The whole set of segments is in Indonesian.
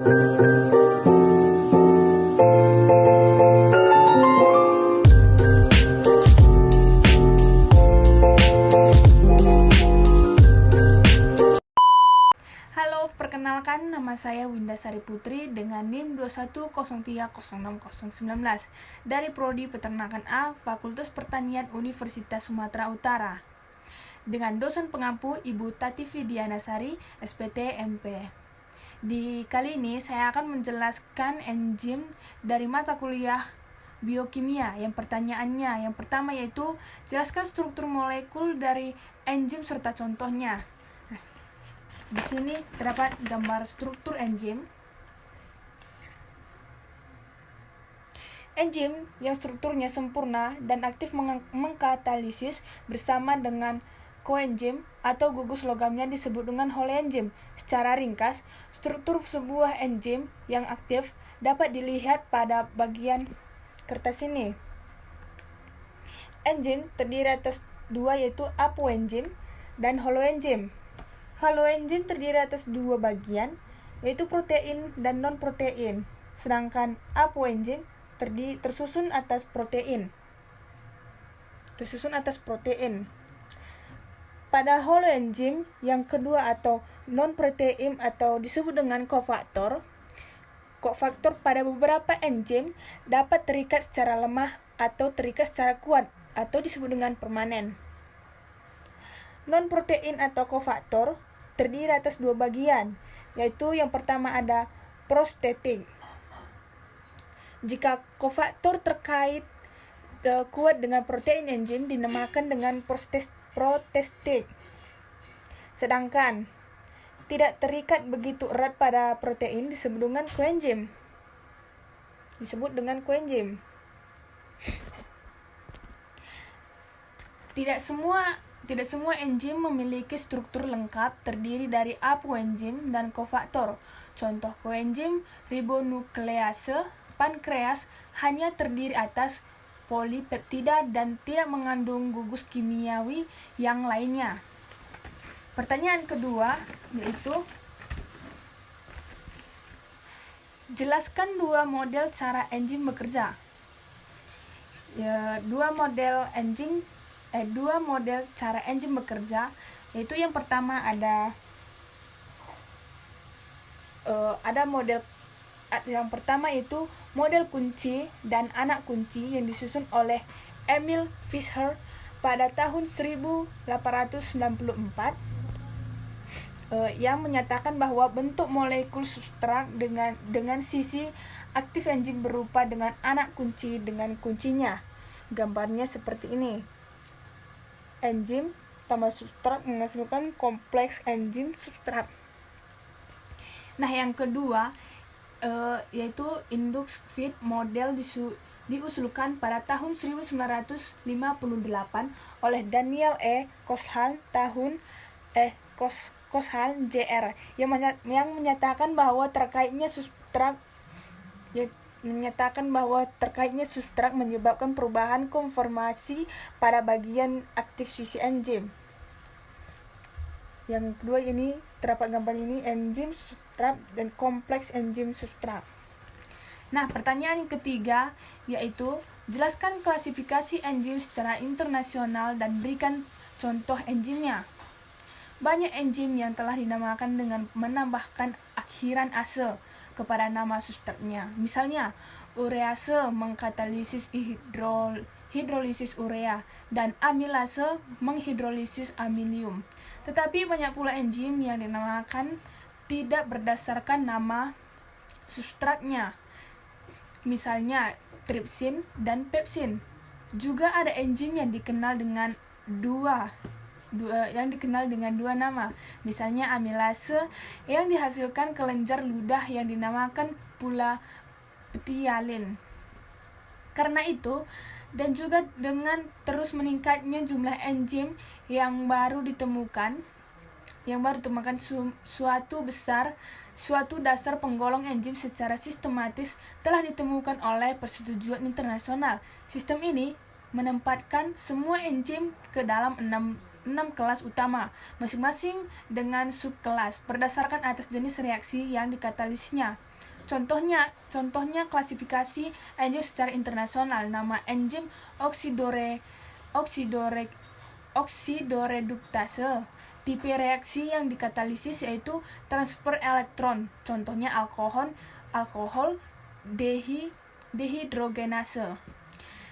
Halo, perkenalkan nama saya Winda Sari Putri dengan NIM 2103060019 dari Prodi Peternakan A, Fakultas Pertanian Universitas Sumatera Utara. Dengan dosen pengampu Ibu Tati Fidiana Sari, SPT MP. Di kali ini saya akan menjelaskan enzim dari mata kuliah biokimia. Yang pertama yaitu jelaskan struktur molekul dari enzim serta contohnya. Di sini terdapat gambar struktur enzim. Enzim yang strukturnya sempurna dan aktif mengkatalisis bersama dengan koenzim atau gugus logamnya disebut dengan holoenzim. Secara ringkas, struktur sebuah enzim yang aktif dapat dilihat pada bagian kertas ini. Enzim terdiri atas dua, yaitu apoenzim dan holoenzim. Haloenzim terdiri atas dua bagian, yaitu protein dan non-protein, sedangkan apoenzim tersusun atas protein. Pada holoenzim yang kedua atau non-protein atau disebut dengan kofaktor pada beberapa enzim dapat terikat secara lemah atau terikat secara kuat atau disebut dengan permanen. Non-protein atau kofaktor terdiri atas dua bagian, yaitu yang pertama ada prostetik. Jika kofaktor terkait kuat dengan protein enzim dinamakan dengan protestik. Sedangkan tidak terikat begitu erat pada protein disebut dengan koenzim. Tidak semua enzim memiliki struktur lengkap terdiri dari apoenzim dan kofaktor. Contoh koenzim ribonuklease pankreas hanya terdiri atas polipeptida dan tidak mengandung gugus kimiawi yang lainnya. Pertanyaan kedua yaitu jelaskan dua model cara enzim bekerja. Dua model cara enzim bekerja, yaitu yang pertama ada yang pertama itu model kunci dan anak kunci yang disusun oleh Emil Fischer pada tahun 1894, yang menyatakan bahwa bentuk molekul substrat dengan sisi aktif enzim berupa dengan anak kunci dengan kuncinya. Gambarnya seperti ini. Enzim tambah substrat menghasilkan kompleks enzim substrat. Nah, yang kedua yaitu Indux Fit model diusulkan pada tahun 1958 oleh Daniel Koshal Jr. yang menyatakan bahwa terkaitnya substrat menyebabkan perubahan konformasi pada bagian aktif sisi enzim. Yang kedua ini terdapat gambar ini, enzim substrat dan kompleks enzim substrat. Nah, pertanyaan yang ketiga yaitu jelaskan klasifikasi enzim secara internasional dan berikan contoh enzimnya. Banyak enzim yang telah dinamakan dengan menambahkan akhiran ase kepada nama substratnya. Misalnya, urease mengkatalisis hidrolisis urea dan amilase menghidrolisis amilium. Tetapi banyak pula enzim yang dinamakan tidak berdasarkan nama substratnya. Misalnya, tripsin dan pepsin. Juga ada enzim yang dikenal dengan dua nama, misalnya amilase yang dihasilkan kelenjar ludah yang dinamakan pula ptyalin. Karena itu, dan juga dengan terus meningkatnya jumlah enzim yang baru ditemukan suatu dasar penggolong enzim secara sistematis telah ditemukan oleh persetujuan internasional. Sistem ini menempatkan semua enzim ke dalam 6 kelas utama, masing-masing dengan subkelas berdasarkan atas jenis reaksi yang dikatalisisnya. Contohnya klasifikasi enzim secara internasional. Nama enzim oksidoreduktase. Tipe reaksi yang dikatalisis yaitu transfer elektron. Contohnya alkohol dehidrogenase.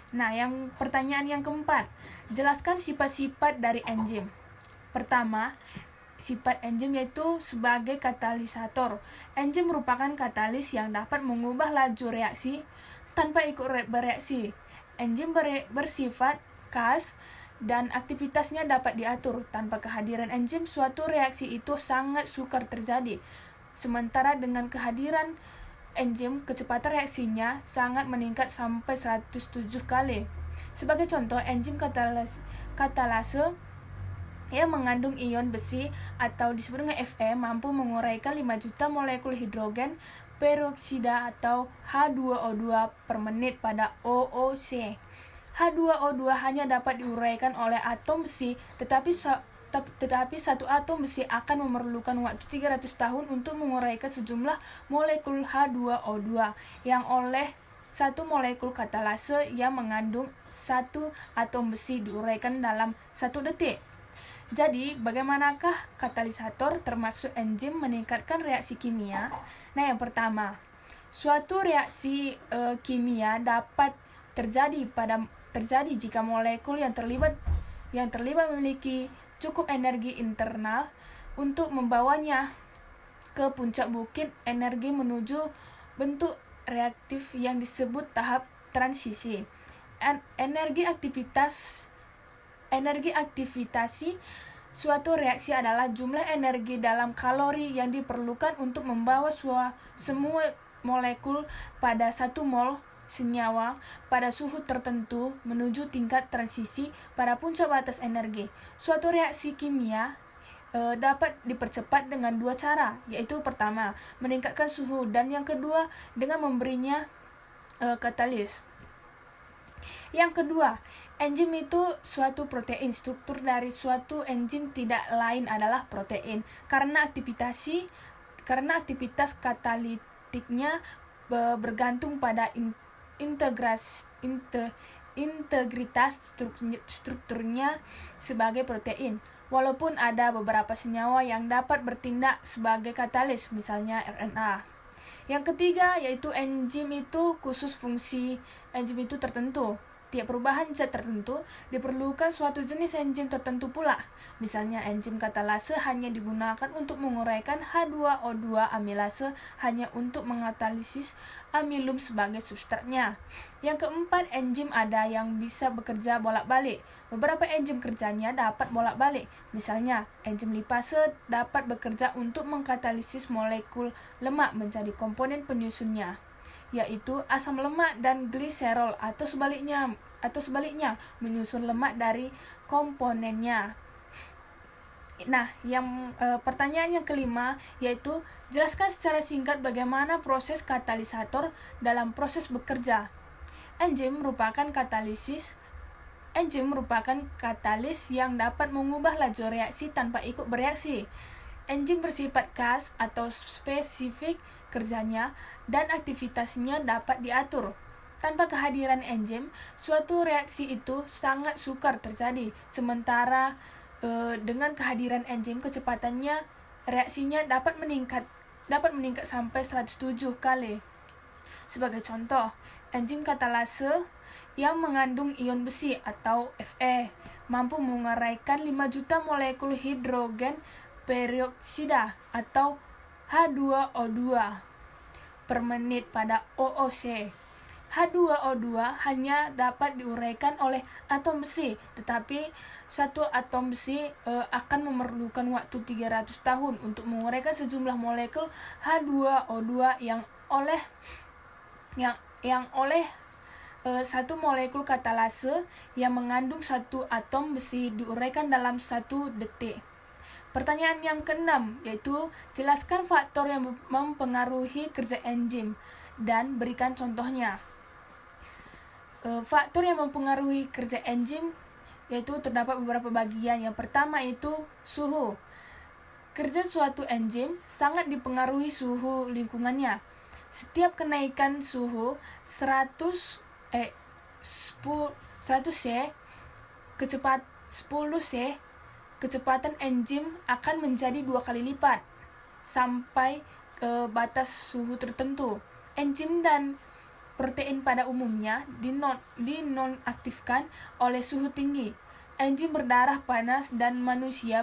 Nah, pertanyaan yang keempat, jelaskan sifat-sifat dari enzim. Pertama, sifat enzim yaitu sebagai katalisator. Enzim merupakan katalis yang dapat mengubah laju reaksi tanpa ikut bereaksi. Enzim bersifat khas dan aktivitasnya dapat diatur. Tanpa kehadiran enzim, suatu reaksi itu sangat sukar terjadi. Sementara dengan kehadiran enzim, kecepatan reaksinya sangat meningkat sampai 107 kali. Sebagai contoh, enzim katalase yang mengandung ion besi atau disebut dengan Fe mampu menguraikan 5 juta molekul hidrogen peroksida atau H2O2 per menit pada OOC. H2O2 hanya dapat diuraikan oleh atom besi, tetapi satu atom besi akan memerlukan waktu 300 tahun untuk menguraikan sejumlah molekul H2O2 yang oleh satu molekul katalase yang mengandung satu atom besi diuraikan dalam 1 detik. Jadi, bagaimanakah katalisator termasuk enzim meningkatkan reaksi kimia? Nah, yang pertama, suatu reaksi kimia dapat terjadi jika molekul yang terlibat memiliki cukup energi internal untuk membawanya ke puncak bukit energi menuju bentuk reaktif yang disebut tahap transisi. Energi aktivitasi suatu reaksi adalah jumlah energi dalam kalori yang diperlukan untuk membawa semua molekul pada 1 mol senyawa pada suhu tertentu menuju tingkat transisi pada puncak batas energi. Suatu reaksi kimia dapat dipercepat dengan 2 cara, yaitu pertama, meningkatkan suhu, dan yang kedua, dengan memberinya katalis. Yang kedua, enzim itu suatu protein. Struktur dari suatu enzim tidak lain adalah protein. Karena aktivitas katalitiknya bergantung pada integritas strukturnya sebagai protein. Walaupun ada beberapa senyawa yang dapat bertindak sebagai katalis, misalnya RNA. Yang ketiga, yaitu enzim itu khusus fungsi enzim itu tertentu. Tiap perubahan zat tertentu diperlukan suatu jenis enzim tertentu pula. Misalnya enzim katalase hanya digunakan untuk menguraikan H2O2 amilase hanya untuk mengatalisis amilum sebagai substratnya. Yang keempat, enzim ada yang bisa bekerja bolak-balik. Beberapa enzim kerjanya dapat bolak-balik. Misalnya, enzim lipase dapat bekerja untuk mengkatalisis molekul lemak menjadi komponen penyusunnya, yaitu asam lemak dan gliserol, atau sebaliknya menyusun lemak dari komponennya. Nah, pertanyaan yang kelima yaitu jelaskan secara singkat bagaimana proses katalisator dalam proses bekerja. Enzim merupakan katalis yang dapat mengubah laju reaksi tanpa ikut bereaksi. Enzim bersifat khas atau spesifik kerjanya dan aktivitasnya dapat diatur. Tanpa kehadiran enzim, suatu reaksi itu sangat sukar terjadi. Sementara dengan kehadiran enzim, kecepatannya reaksinya dapat meningkat sampai 107 kali. Sebagai contoh, enzim katalase yang mengandung ion besi atau Fe mampu menguraikan 5 juta molekul hidrogen peroksida atau H2O2 per menit pada OOC. H2O2 hanya dapat diuraikan oleh atom besi, tetapi satu atom besi akan memerlukan waktu 300 tahun untuk menguraikan sejumlah molekul H2O2 yang oleh satu molekul katalase yang mengandung satu atom besi diuraikan dalam 1 detik. Pertanyaan yang keenam yaitu jelaskan faktor yang mempengaruhi kerja enzim dan berikan contohnya. Faktor yang mempengaruhi kerja enzim yaitu terdapat beberapa bagian. Yang pertama itu suhu. Kerja suatu enzim sangat dipengaruhi suhu lingkungannya. Setiap kenaikan suhu 100 C kecepatan 10 C, kecepatan enzim akan menjadi 2 kali lipat sampai ke batas suhu tertentu. Enzim dan protein pada umumnya dinonaktifkan oleh suhu tinggi. Enzim berdarah panas dan manusia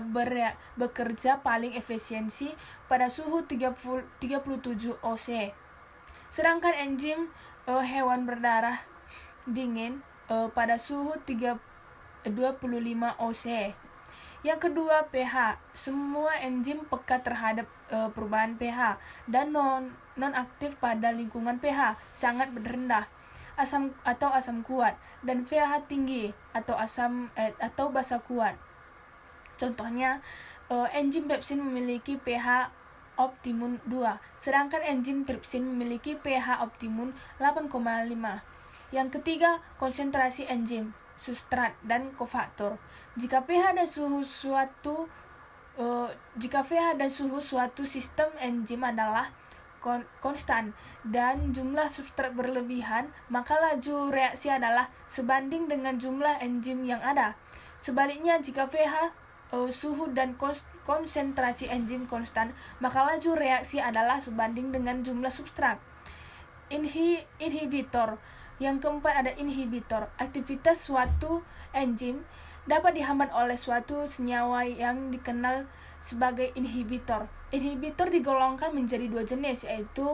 bekerja paling efisiensi pada suhu 37 oC. Sedangkan enzim hewan berdarah dingin pada suhu 25 oC. Yang kedua, pH. Semua enzim peka terhadap perubahan pH dan non-aktif pada lingkungan pH sangat rendah, asam kuat, dan pH tinggi atau basa kuat. Contohnya, enzim pepsin memiliki pH optimum 2, sedangkan enzim tripsin memiliki pH optimum 8,5. Yang ketiga, konsentrasi enzim, substrat, dan kofaktor. Jika pH dan suhu suatu sistem enzim adalah konstan dan jumlah substrat berlebihan, maka laju reaksi adalah sebanding dengan jumlah enzim yang ada. Sebaliknya, jika pH, suhu dan konsentrasi enzim konstan, maka laju reaksi adalah sebanding dengan jumlah substrat. Inhibitor. Yang keempat ada inhibitor. Aktivitas suatu enzim dapat dihambat oleh suatu senyawa yang dikenal sebagai inhibitor. Inhibitor digolongkan menjadi 2 jenis, yaitu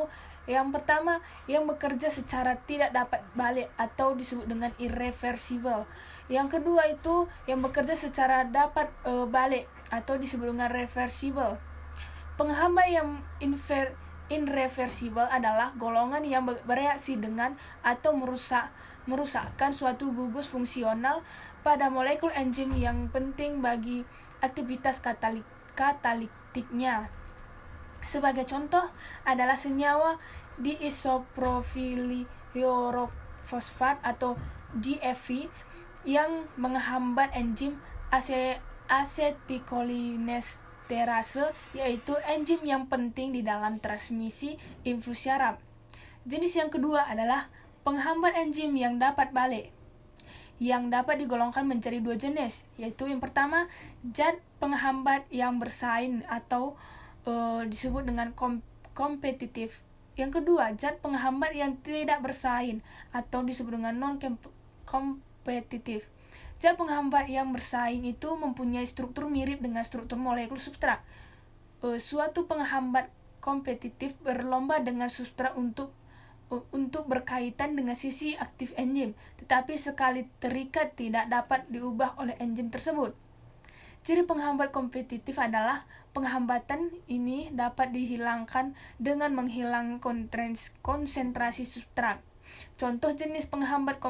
yang pertama yang bekerja secara tidak dapat balik atau disebut dengan irreversible. Yang kedua itu yang bekerja secara dapat balik atau disebut dengan reversible. Penghambat yang irreversible adalah golongan yang bereaksi dengan atau merusakkan suatu gugus fungsional pada molekul enzim yang penting bagi aktivitas katalitiknya. Sebagai contoh adalah senyawa diisopropyliorofosfat atau DFV yang menghambat enzim asetikolinestearase, yaitu enzim yang penting di dalam transmisi infus syaraf. Jenis yang kedua adalah penghambat enzim yang dapat balik, yang dapat digolongkan menjadi 2 jenis, yaitu yang pertama zat penghambat yang bersaing atau disebut dengan kompetitif. Yang kedua, zat penghambat yang tidak bersaing atau disebut dengan non-kompetitif. Zat penghambat yang bersaing itu mempunyai struktur mirip dengan struktur molekul substrat. Suatu penghambat kompetitif berlomba dengan substrat untuk berkaitan dengan sisi aktif enzim, tetapi sekali terikat tidak dapat diubah oleh enzim tersebut. Ciri penghambat kompetitif adalah penghambatan ini dapat dihilangkan dengan menghilangkan konsentrasi substrat. Contoh jenis penghambat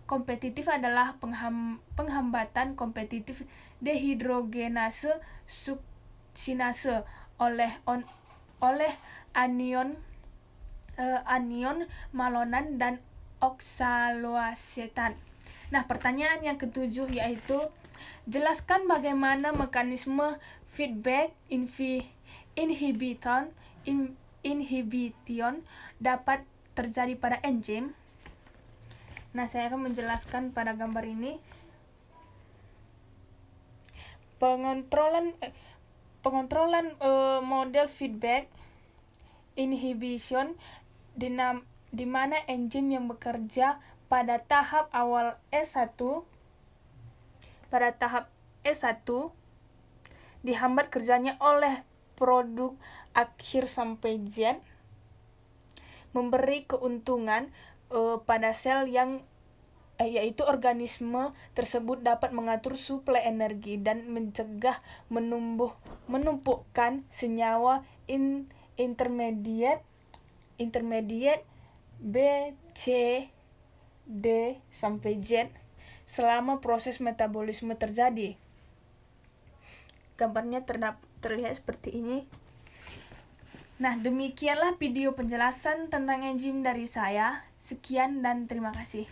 kompetitif adalah penghambatan kompetitif dehidrogenase suksinase oleh anion malonan dan oksaloasetat. Nah, pertanyaan yang ketujuh yaitu jelaskan bagaimana mekanisme feedback inhibition dapat terjadi pada enzim. Nah, saya akan menjelaskan pada gambar ini. Pengontrolan model feedback inhibition di mana enzim yang bekerja pada tahap awal S1 dihambat kerjanya oleh produk akhir sampai Z, memberi keuntungan pada sel yang yaitu organisme tersebut dapat mengatur suplai energi dan mencegah menumpukan senyawa intermediate B, C, D sampai Z selama proses metabolisme terjadi. Gambarnya terlihat seperti ini. Nah, demikianlah video penjelasan tentang enzim dari saya. Sekian dan terima kasih.